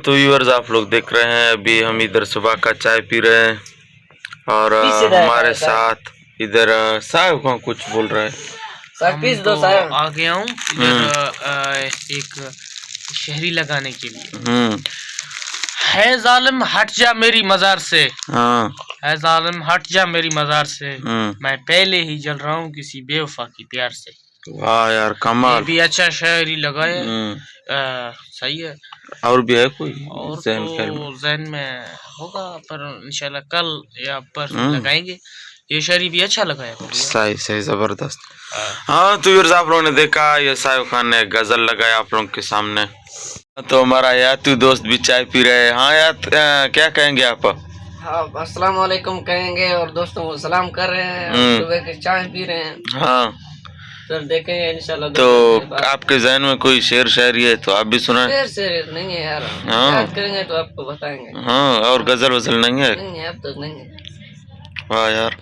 तो व्यूअर्स आप लोग देख रहे हैं, अभी हम इधर सुबह का चाय पी रहे हैं और हमारे साथ इधर साहब कहाँ कुछ बोल रहा है। आ गया हूँ इधर एक शहरी लगाने के लिए। है जालिम हट जा मेरी मजार से, है जालिम हट जा मेरी मजार से, मैं पहले ही जल रहा हूँ किसी बेवफा की प्यार से। वाह यार कमाल, ये भी अच्छा शायरी लगा है। सही है। और भी है कोई और तो ज़हन में होगा, पर इंशाल्लाह कल या परसों लगाएंगे। ये शायरी भी अच्छा लगा है। सही सही जबरदस्त। हाँ तो व्यूअर्स आप लोगों ने देखा ये साहिब खान ने गजल लगाया आप लोगों के सामने। तो हमारा यातू दोस्त भी चाय पी रहे हैं। हाँ यार क्या कहेंगे आप? हाँ अस्सलाम वालेकुम कहेंगे और दोस्तों को सलाम कर रहे हैं, सुबह के चाय पी रहे हैं। हाँ सर देखेंगे इंशाल्लाह। तो आपके जहन में कोई शेर शायरी है तो आप भी सुनाएं। शेर नहीं है यार। हाँ याद करेंगे तो आपको बताएंगे। हाँ और गजल वजल नहीं है? नहीं है अब तक नहीं है। वाह यार।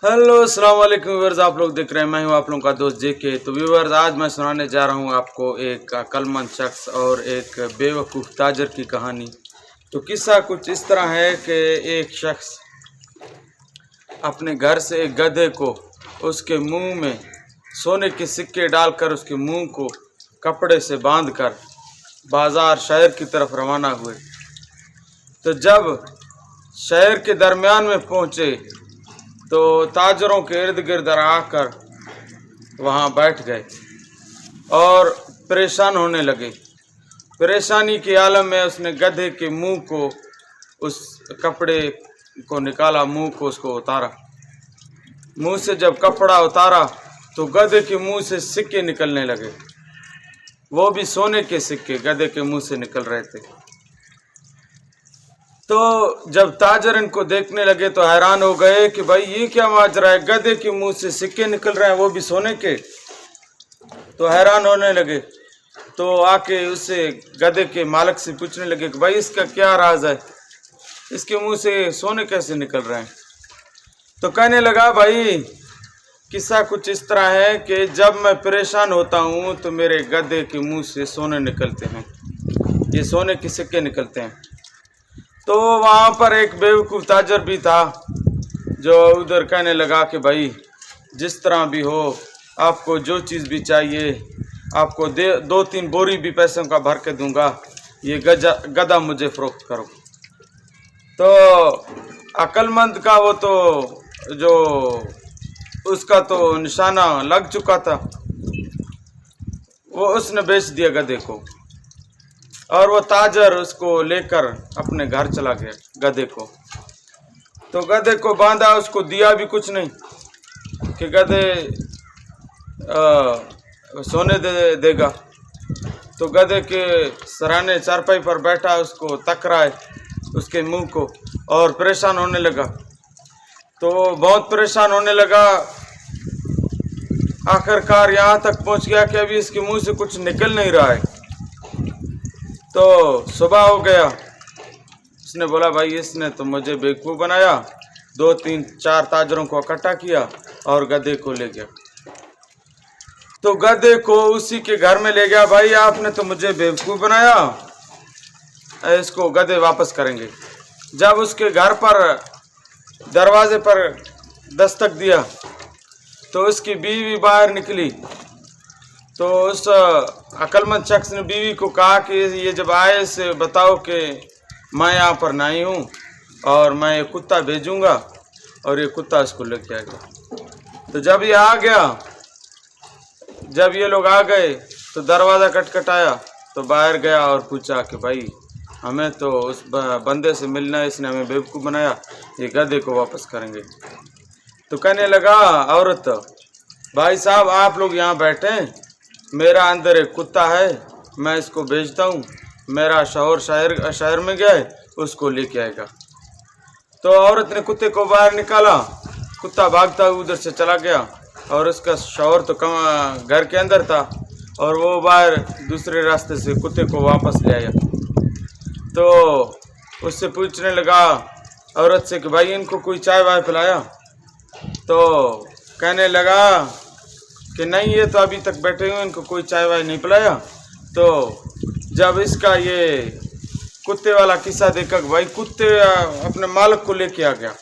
हेलो अस्सलाम वालेकुम व्यूअर्स, आप लोग देख रहे हैं, मैं हूं आप लोगों का दोस्त जेके। तो व्यूअर्स आज मैं सुनाने जा रहा हूं आपको एक अक्लमंद शख्स और एक बेवकूफ़ ताजर की कहानी। तो किस्सा कुछ इस तरह है कि एक शख्स अपने घर से एक गधे को उसके मुंह में सोने के सिक्के डालकर उसके मुंह को कपड़े से बांधकर बाज़ार शहर की तरफ रवाना हुए। तो जब शहर के दरमियान में पहुँचे तो ताजरों के इर्द गिर्द आकर वहाँ बैठ गए और परेशान होने लगे। परेशानी के आलम में उसने गधे के मुंह को, उस कपड़े को निकाला, मुंह को उसको उतारा। मुंह से जब कपड़ा उतारा तो गधे के मुंह से सिक्के निकलने लगे, वो भी सोने के सिक्के गधे के मुंह से निकल रहे थे। तो जब ताजर इनको देखने लगे तो हैरान हो गए कि भाई ये क्या माजरा है, गधे के मुंह से सिक्के निकल रहे हैं वो भी सोने के। तो हैरान होने लगे तो आके उससे गधे के मालिक से पूछने लगे कि भाई इसका क्या राज है, इसके मुंह से सोने कैसे निकल रहे हैं। तो कहने लगा भाई किस्सा कुछ इस तरह है कि जब मैं परेशान होता हूँ तो मेरे गधे के मुंह से सोने निकलते हैं, ये सोने के सिक्के निकलते हैं। तो वहाँ पर एक बेवकूफ़ ताजर भी था जो उधर कहने लगा कि भाई जिस तरह भी हो, आपको जो चीज़ भी चाहिए आपको 2-3 बोरी भी पैसों का भर के दूंगा, ये गधा मुझे फ़रोख्त करो। तो अक्लमंद का वो तो जो उसका तो निशाना लग चुका था, वो उसने बेच दिया गधे को और वो ताजर उसको लेकर अपने घर चला गया गधे को। तो गधे को बांधा, उसको दिया भी कुछ नहीं कि गधे सोने देगा। तो गधे के सराहने चारपाई पर बैठा उसको तक रहा है उसके मुंह को और परेशान होने लगा। तो बहुत परेशान होने लगा, आखिरकार यहाँ तक पहुँच गया कि अभी इसके मुंह से कुछ निकल नहीं रहा है। तो सुबह हो गया, उसने बोला भाई इसने तो मुझे बेवकूफ़ बनाया, 2-3-4 ताजरों को इकट्ठा किया और गधे को ले गया। तो गधे को उसी के घर में ले गया, भाई आपने तो मुझे बेवकूफ़ बनाया, इसको गधे वापस करेंगे। जब उसके घर पर दरवाजे पर दस्तक दिया तो उसकी बीवी बाहर निकली। तो उस अक्लमंद शख्स ने बीवी को कहा कि ये जब आए से बताओ कि मैं यहाँ पर नहीं हूँ और मैं ये कुत्ता भेजूँगा और ये कुत्ता इसको लेके आ गया। तो जब ये आ गया, जब ये लोग आ गए तो दरवाज़ा खटखटाया तो बाहर गया और पूछा कि भाई हमें तो उस बंदे से मिलना है, इसने हमें बेवकूफ़ बनाया, ये गधे को वापस करेंगे। तो कहने लगा औरत, भाई साहब आप लोग यहाँ बैठे, मेरा अंदर एक कुत्ता है, मैं इसको बेचता हूँ, मेरा शौहर शहर में गया है, उसको लेके आएगा। तो औरत ने कुत्ते को बाहर निकाला, कुत्ता भागता हुआ उधर से चला गया और उसका शौहर तो घर के अंदर था और वो बाहर दूसरे रास्ते से कुत्ते को वापस ले आया। तो उससे पूछने लगा औरत से कि भाई इनको कोई चाय वाय पिलाया? तो कहने लगा कि नहीं ये तो अभी तक बैठे हुए, इनको कोई चाय वाय नहीं पिलाया। तो जब इसका ये कुत्ते वाला किस्सा देखा कि भाई कुत्ते अपने मालिक को लेके आ गया,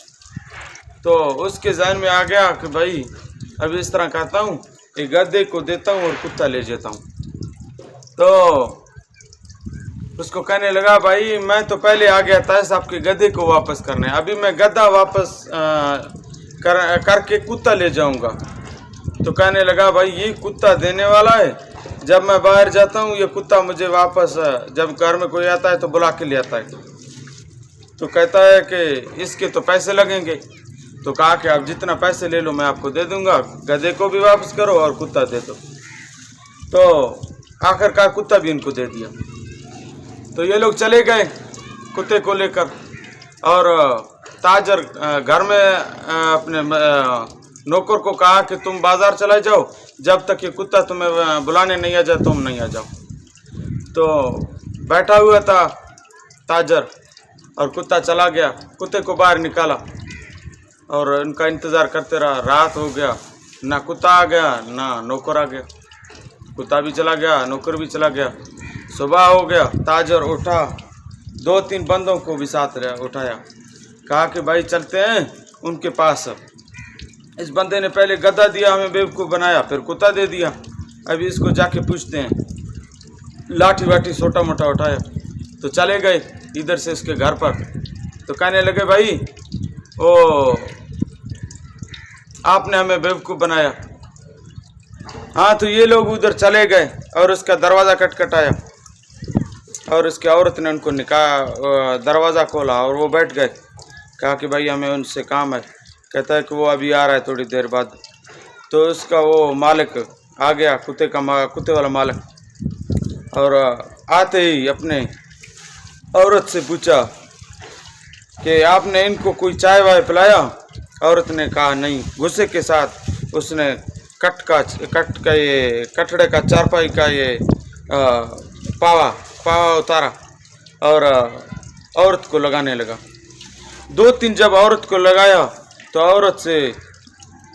तो उसके जहन में आ गया कि भाई अब इस तरह करता हूँ, एक गधे को देता हूँ और कुत्ता ले जाता हूँ। तो उसको कहने लगा भाई मैं तो पहले आ गया था आपके गधे को वापस करने, अभी मैं गधा वापस करके कुत्ता ले जाऊंगा। तो कहने लगा भाई ये कुत्ता देने वाला है, जब मैं बाहर जाता हूँ ये कुत्ता मुझे वापस जब घर में कोई आता है तो बुला के ले आता है। तो कहता है कि इसके तो पैसे लगेंगे। तो कहा कि आप जितना पैसे ले लो मैं आपको दे दूंगा, गधे को भी वापस करो और कुत्ता दे दो। तो आखिरकार कुत्ता भी इनको दे दिया। तो ये लोग चले गए कुत्ते को लेकर, और ताजर घर में अपने नौकर को कहा कि तुम बाजार चले जाओ, जब तक ये कुत्ता तुम्हें बुलाने नहीं आ जाए तुम नहीं आ जाओ। तो बैठा हुआ था ताजर और कुत्ता चला गया, कुत्ते को बाहर निकाला और उनका इंतज़ार करते रहा। रात हो गया, ना कुत्ता आ गया ना नौकर आ गया। कुत्ता भी चला गया, नौकर भी चला गया। सुबह हो गया, ताजर उठा, 2-3 बंदों को भी साथ उठाया, कहा कि भाई चलते हैं उनके पास। इस बंदे ने पहले गधा दिया, हमें बेवकूफ़ बनाया, फिर कुत्ता दे दिया, अभी इसको जाके पूछते हैं। लाठी वाठी छोटा मोटा उठाया, तो चले गए इधर से उसके घर पर। तो कहने लगे भाई ओ आपने हमें बेवकूफ़ बनाया। हाँ, तो ये लोग उधर चले गए और उसका दरवाज़ा खटखटाया और उसकी औरत ने उनको दरवाज़ा खोला और वो बैठ गए। कहा कि भाई हमें उनसे काम है। कहता है कि वो अभी आ रहा है थोड़ी देर बाद। तो उसका वो मालिक आ गया, कुत्ते वाला मालिक, और आते ही अपने औरत से पूछा कि आपने इनको कोई चाय वाय पिलाया? औरत ने कहा नहीं। गुस्से के साथ उसने कटड़े का चारपाई का ये पावा उतारा और औरत को लगाने लगा। 2-3 जब औरत को लगाया तो औरत से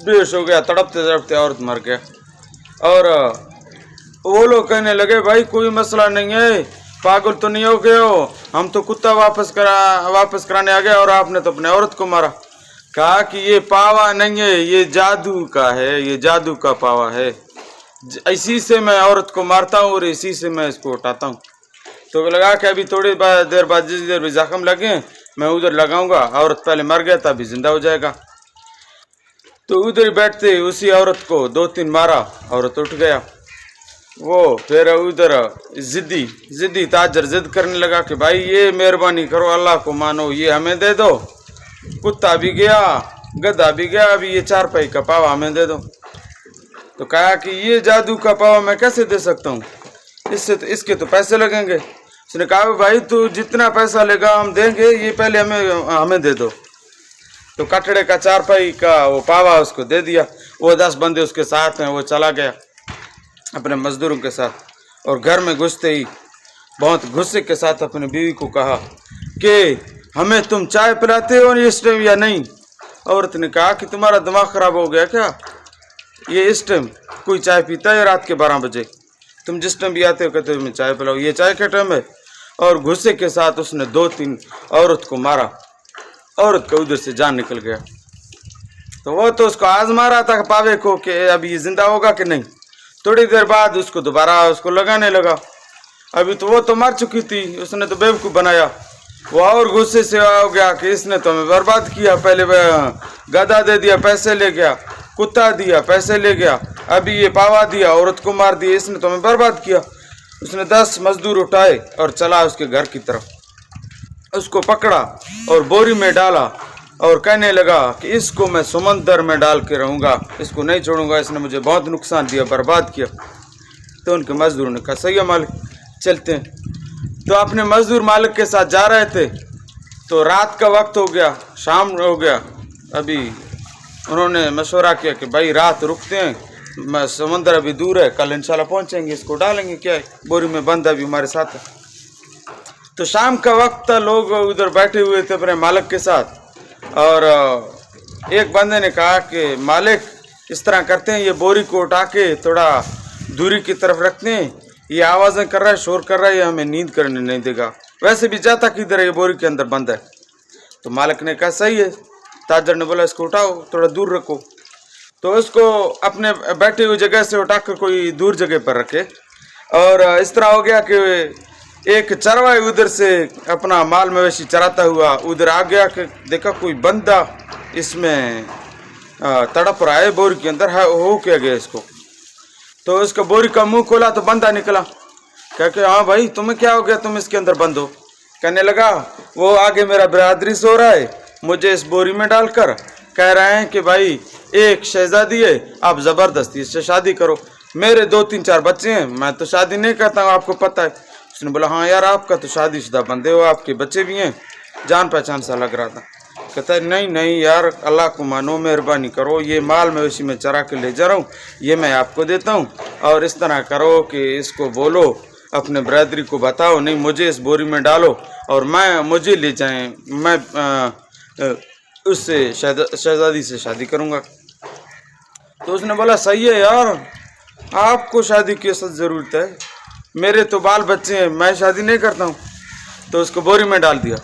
बेहोश हो गया, तड़पते तड़पते औरत मर गया। और वो लोग कहने लगे भाई कोई मसला नहीं है, पागल तो नहीं हो गए हो, हम तो कुत्ता वापस कराने आ गए और आपने तो अपने औरत को मारा। कहा कि ये पावा नहीं है, ये जादू का है, ये जादू का पावा है, इसी से मैं औरत को मारता हूँ और इसी से मैं इसको उठाता हूँ। तो लगा कि अभी थोड़ी देर बाद जिस देर भी जख्म लगे मैं उधर लगाऊंगा, औरत पहले मर गया था अभी जिंदा हो जाएगा। तो उधर बैठते उसी औरत को 2-3 मारा, औरत उठ गया। वो फिर उधर जिद्दी ताजर जिद करने लगा कि भाई ये मेहरबानी करो, अल्लाह को मानो, ये हमें दे दो। कुत्ता भी गया, गधा भी गया, अभी ये चारपाई का पावा हमें दे दो। तो कहा कि ये जादू का पावा मैं कैसे दे सकता हूँ, इसके तो पैसे लगेंगे। उसने कहा भाई तू जितना पैसा लेगा हम देंगे, ये पहले हमें दे दो। तो कटड़े का चारपाई का वो पावा उसको दे दिया। वो 10 बंदे उसके साथ हैं, वो चला गया अपने मजदूरों के साथ। और घर में घुसते ही बहुत गुस्से के साथ अपनी बीवी को कहा कि हमें तुम चाय पिलाते हो इस टाइम या नहीं? औरत ने कहा कि तुम्हारा दिमाग ख़राब हो गया क्या, ये इस टाइम कोई चाय पीता है रात के 12 बजे? तुम जिस टाइम भी आते हो कहते हो मैं चाय पिलाओ, ये चाय का टाइम है। और गुस्से के साथ उसने 2-3 औरत को मारा, औरत का उधर से जान निकल गया। तो वो तो उसको आजमा रहा था पावे को कि अभी ये जिंदा होगा कि नहीं। थोड़ी देर बाद उसको दोबारा उसको लगाने लगा, अभी तो वो तो मर चुकी थी, उसने तो बेवकूफ़ बनाया। वो और गुस्से से हो गया कि इसने तो हमें बर्बाद किया, पहले गधा दे दिया पैसे ले गया, कुत्ता दिया पैसे ले गया, अभी ये पावा दिया औरत को मार दिया, इसने तो हमें बर्बाद किया। उसने 10 मजदूर उठाए और चला उसके घर की तरफ, उसको पकड़ा और बोरी में डाला और कहने लगा कि इसको मैं समंदर में डाल के रहूँगा, इसको नहीं छोड़ूंगा, इसने मुझे बहुत नुकसान दिया, बर्बाद किया। तो उनके मजदूरों ने कहा सही है मालिक, चलते हैं। तो अपने मजदूर मालिक के साथ जा रहे थे, तो रात का वक्त हो गया, शाम हो गया। अभी उन्होंने मशवरा किया कि भाई रात रुकते हैं, समंदर अभी दूर है, कल इंशाल्लाह पहुंचेंगे, इसको डालेंगे, क्या है बोरी में बंद अभी हमारे साथ है। तो शाम का वक्त था, लोग उधर बैठे हुए थे अपने मालिक के साथ। और एक बंदे ने कहा कि मालिक इस तरह करते हैं, ये बोरी को उठा के थोड़ा दूरी की तरफ रखते हैं, ये आवाज़ें कर रहा है, शोर कर रहा है, ये हमें नींद करने नहीं देगा। वैसे भी जाता किधर है, ये बोरी के अंदर बंद है। तो मालिक ने कहा सही है। ताजर ने बोला इसको उठाओ, थोड़ा दूर रखो। तो इसको अपने बैठी हुई जगह से उठाकर कोई दूर जगह पर रखे। और इस तरह हो गया कि एक चरवाहा उधर से अपना माल मवेशी चराता हुआ उधर आ गया कि देखा कोई बंदा इसमें तड़प रहा है बोरी के अंदर है। हो क्या गया इसको? तो इसका बोरी का मुंह खोला तो बंदा निकला। क्या कि हाँ भाई तुम्हें क्या हो गया, तुम इसके अंदर बंद हो? कहने लगा वो आगे मेरा बिरादरी सो रहा है, मुझे इस बोरी में डालकर कह रहे हैं कि भाई एक शहजादी है, आप ज़बरदस्ती इससे शादी करो। मेरे 2-3-4 बच्चे हैं, मैं तो शादी नहीं करता हूँ, आपको पता है। उसने बोला हाँ यार आपका तो शादीशुदा बंदे हो, आपके बच्चे भी हैं, जान पहचान सा लग रहा था। कहता है नहीं नहीं यार अल्लाह को मानो, मेहरबानी करो, ये माल मवेशी में चरा के ले जा रहा हूँ, ये मैं आपको देता हूँ और इस तरह करो कि इसको बोलो, अपने बरादरी को बताओ, नहीं मुझे इस बोरी में डालो और मुझे ले जाएं, मैं उससे शहजादी से शादी करूँगा। तो उसने बोला सही है यार, आपको शादी की असल ज़रूरत है, मेरे तो बाल बच्चे हैं, मैं शादी नहीं करता हूँ। तो उसको बोरी में डाल दिया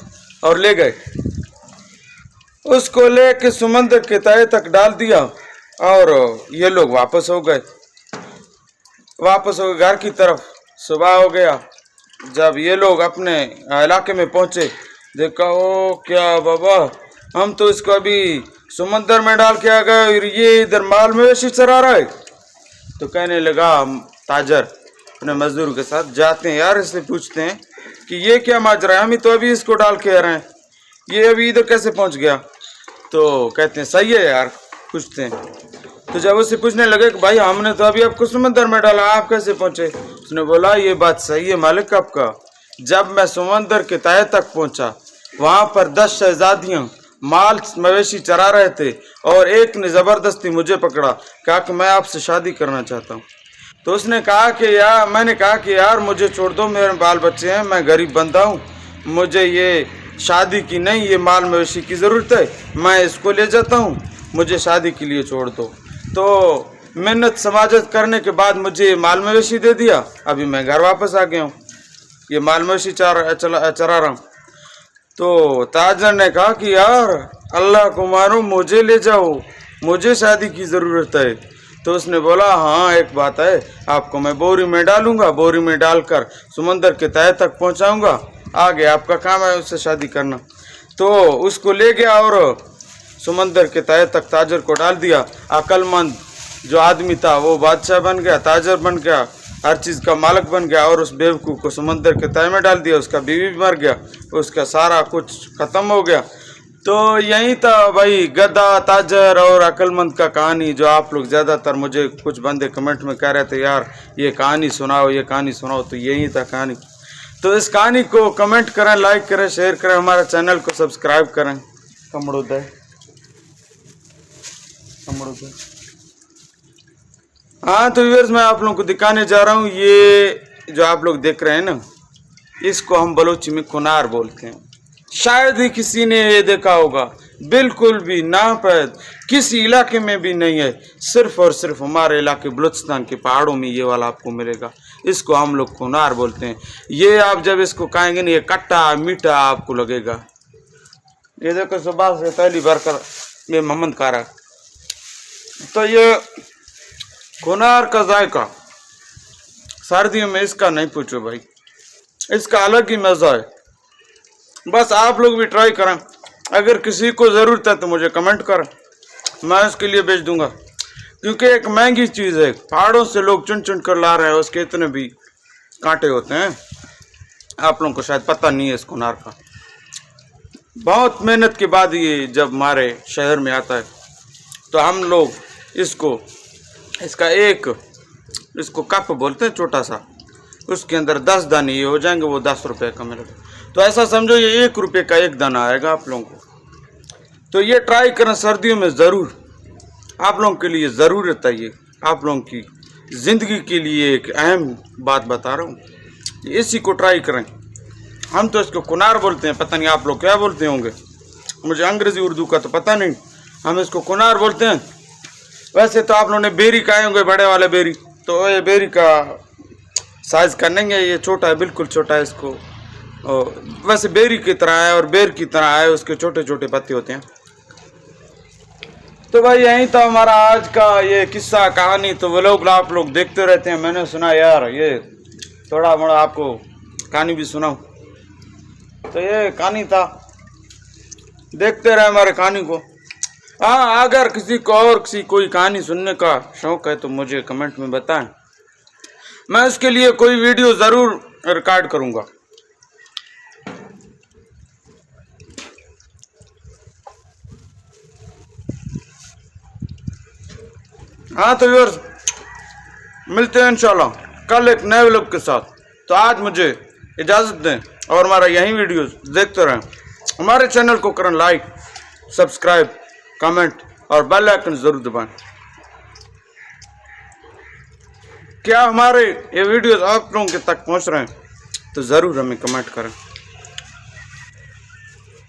और ले गए। उसको लेके समंदर के तहे तक डाल दिया और ये लोग वापस हो गए घर की तरफ। सुबह हो गया, जब ये लोग अपने इलाके में पहुंचे, देखा ओ क्या बाबा, हम तो इसको अभी समंदर में डाल के आ गए और ये इधर माल मवेशी चरा रहा है। तो कहने लगा ताजर अपने मजदूर के साथ, जाते हैं यार इससे पूछते हैं कि ये क्या माजरा है, हम ही तो अभी इसको डाल के आ रहे हैं, ये अभी इधर कैसे पहुंच गया? तो कहते हैं सही है यार, पूछते हैं। तो जब उससे पूछने लगे कि भाई हमने तो अभी आपको समंदर में डाला, आप कैसे पहुंचे? उसने बोला ये बात सही है मालिक आपका, जब मैं समंदर के तहे तक पहुंचा, वहां पर 10 शहजादियां माल मवेशी चरा रहे थे और एक ने ज़बरदस्ती मुझे पकड़ा, कहा कि मैं आपसे शादी करना चाहता हूँ। तो उसने कहा कि यार, मैंने कहा कि यार मुझे छोड़ दो, मेरे बाल बच्चे हैं, मैं गरीब बंदा हूँ, मुझे ये शादी की नहीं, ये माल मवेशी की ज़रूरत है, मैं इसको ले जाता हूँ, मुझे शादी के लिए छोड़ दो। तो मेहनत समाजत करने के बाद मुझे माल मवेशी दे दिया, अभी मैं घर वापस आ गया हूँ, ये माल मवेशी चरा रहा हूँ। तो ताजर ने कहा कि यार अल्लाह को मानो, मुझे ले जाओ, मुझे शादी की ज़रूरत है। तो उसने बोला हाँ एक बात है, आपको मैं बोरी में डालूंगा, बोरी में डालकर समंदर के तहे तक पहुंचाऊंगा, आगे आपका काम है उससे शादी करना। तो उसको ले गया और समंदर के तहे तक ताजर को डाल दिया। अक्लमंद जो आदमी था वो बादशाह बन गया, ताजर बन गया, हर चीज़ का मालिक बन गया, और उस बेवकूफ़ को समंदर के तहे में डाल दिया, उसका बीवी भी मर गया, उसका सारा कुछ ख़त्म हो गया। तो यही था भाई गधा, ताजर और अक्लमंद का कहानी, जो आप लोग ज़्यादातर, मुझे कुछ बंदे कमेंट में कह रहे थे यार ये कहानी सुनाओ, ये कहानी सुनाओ, तो यही था कहानी। तो इस कहानी को कमेंट करें, लाइक करें, शेयर करें, हमारे चैनल को सब्सक्राइब करें। कमड़ोदय हाँ, तो व्यूअर्स मैं आप लोगों को दिखाने जा रहा हूँ, ये जो आप लोग देख रहे हैं ना, इसको हम बलोची में कुनार बोलते हैं। शायद ही किसी ने ये देखा होगा, बिल्कुल भी नापैद किसी इलाके में भी नहीं है, सिर्फ और सिर्फ हमारे इलाके बलूचिस्तान के पहाड़ों में ये वाला आपको मिलेगा। इसको हम लोग कुनार बोलते हैं। ये आप जब इसको खाएंगे ना, ये खट्टा मीठा आपको लगेगा। ये देखो सुबह से पहली बार कर ये मोहम्मद खा रहा। तो ये कुनार का जायका सर्दियों में इसका नहीं पूछो भाई, इसका अलग ही मज़ा है। बस आप लोग भी ट्राई करें, अगर किसी को ज़रूरत है तो मुझे कमेंट करें, मैं उसके लिए भेज दूंगा, क्योंकि एक महंगी चीज़ है, पहाड़ों से लोग चुन चुन कर ला रहे हैं, उसके इतने भी कांटे होते हैं, आप लोगों को शायद पता नहीं है इस कुनार का। बहुत मेहनत के बाद ये जब हमारे शहर में आता है तो हम लोग इसको कप बोलते हैं, छोटा सा, उसके अंदर 10 दाने ये हो जाएंगे, वो 10 रुपये का मिलेगा। तो ऐसा समझो ये 1 रुपये का 1 दाना आएगा आप लोगों को। तो ये ट्राई करें सर्दियों में ज़रूर, आप लोगों के लिए ज़रूरत है, ये आप लोगों की ज़िंदगी के लिए एक अहम बात बता रहा हूँ, इसी को ट्राई करें। हम तो इसको कुनार बोलते हैं, पता नहीं आप लोग क्या बोलते होंगे, मुझे अंग्रेज़ी उर्दू का तो पता नहीं, हम इसको कुनार बोलते हैं। वैसे तो आप लोगों ने बेरी खाए होंगे, बड़े वाले बेरी, तो ये बेरी का साइज कर लेंगे। ये छोटा है, बिल्कुल छोटा है। इसको वैसे बेरी की तरह है और बेर की तरह है, उसके छोटे छोटे पत्ते होते हैं। तो भाई यही था हमारा आज का ये किस्सा कहानी। तो वो लोग आप लोग देखते रहते हैं। मैंने सुना यार ये थोड़ा मोड़ा आपको कहानी भी सुनाऊं। तो ये कहानी था, देखते रहे हमारे कहानी को। हाँ, अगर किसी को और किसी कोई कहानी सुनने का शौक है तो मुझे कमेंट में बताएं, मैं उसके लिए कोई वीडियो ज़रूर रिकॉर्ड करूँगा। हाँ तो व्यूअर्स, मिलते हैं इंशाल्लाह कल एक नए व्लॉग के साथ। तो आज मुझे इजाज़त दें और हमारा यही वीडियोस देखते रहें। हमारे चैनल को करें लाइक, सब्सक्राइब, कमेंट और बेल आइकन ज़रूर दबाएं। क्या हमारे ये वीडियोस आप लोगों के तक पहुंच रहे हैं तो ज़रूर हमें कमेंट करें।